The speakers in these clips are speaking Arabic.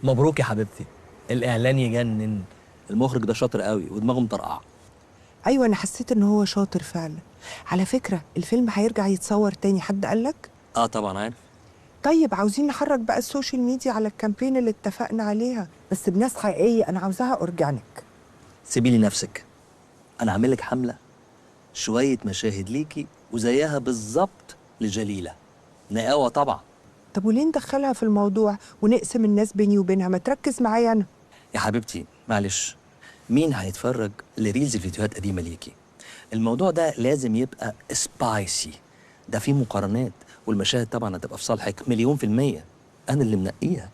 مبروك يا حبيبتي، الاعلان يجنن. المخرج ده شاطر قوي ودماغه مطرقعه. ايوه انا حسيت ان هو شاطر فعلا. على فكره الفيلم هيرجع يتصور تاني، حد قالك؟ اه طبعا عارف. طيب عاوزين نحرك بقى السوشيال ميديا على الكامبين اللي اتفقنا عليها، بس بناس حقيقيه، انا عاوزاها اورجانيك. سيبي لي نفسك، انا عامل لك حمله، شويه مشاهد ليكي وزيها بالظبط لجليله، نقاوه طبعا. طب وليه ندخلها في الموضوع ونقسم الناس بيني وبينها؟ ما تركز معايا انا. يا حبيبتي معلش، مين هيتفرج لريلز فيديوهات قديمه ليكي؟ الموضوع ده لازم يبقى سبايسي، ده فيه مقارنات، والمشاهد طبعا هتبقى في صالحك مليون في المية، أنا اللي منقيها.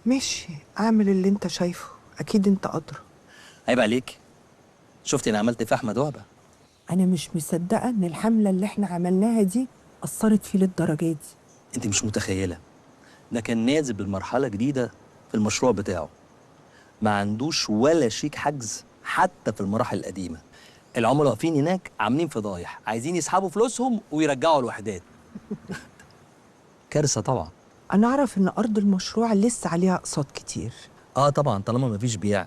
ماشي، اعمل اللي انت شايفه، اكيد انت ادرى. عيب عليك، شفتي أنا عملت إيه في أحمد وهبة؟ انا مش مصدقه ان الحمله اللي احنا عملناها دي اثرت فيه للدرجه دي. أنت مش متخيلة، ده كان نازل بالمرحلة جديدة في المشروع بتاعه، ما عندوش ولا شيك حجز حتى في المراحل القديمة. العملاء واقفين هناك عاملين فضايح، عايزين يسحبوا فلوسهم ويرجعوا الوحدات. كارثة طبعا. انا اعرف ان ارض المشروع لسه عليها اقساط كتير. اه طبعا، طالما مفيش بيع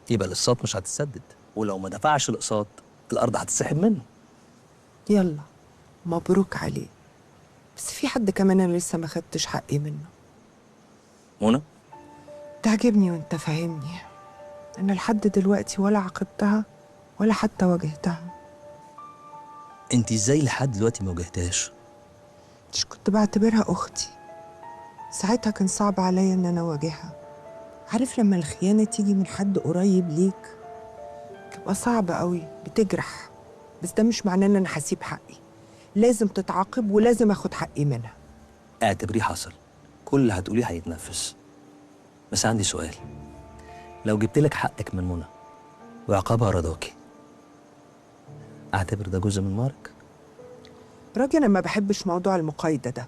يبقى الاقساط مش هتتسدد، ولو ما دفعش الاقساط الارض هتتسحب منه. يلا، مبروك عليه. بس في حد كمان انا لسه ما خدتش حقي منه. منى، تعجبني وانت فاهمني. انا لحد دلوقتي ولا عاقبتها ولا حتى واجهتها. انت ازاي لحد دلوقتي ما واجهتهاش؟ مش كنت بعتبرها اختي؟ ساعتها كان صعب عليا ان انا اواجهها. عارف لما الخيانه تيجي من حد قريب ليك تبقى صعبه قوي، بتجرح. بس ده مش معناه ان انا هسيب حقي. لازم تتعاقب ولازم اخد حقي منها. اعتبريه حصل، كل اللي هتقوليه هيتنفس. بس عندي سؤال، لو جبت لك حقك من منى وعقابها رضاكي، اعتبر ده جزء من مارك؟ راجل، انا ما بحبش موضوع المقايضه ده.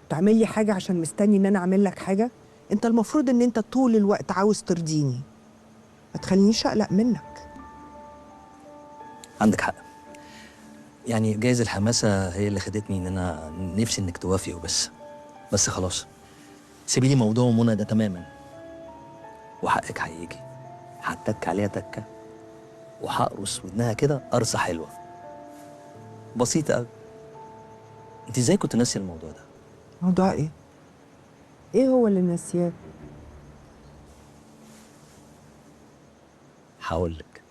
تعمل لي حاجه عشان مستني ان انا اعمل لك حاجه؟ انت المفروض ان انت طول الوقت عاوز ترضيني، ما تخلينيش اقلق منك. عندك حق، يعني جايز الحماسه هي اللي خدتني ان انا نفسي انك توافقي وبس. بس خلاص، سيبي لي موضوع منى ده تماما، وحقك هيجي، هتك عليها تكه وهقرص ودنها كده قرصه حلوه بسيطه قوي. انت ازاي كنت ناسيه الموضوع ده؟ موضوع ايه؟ ايه هو اللي ناسياه؟ هقول لك.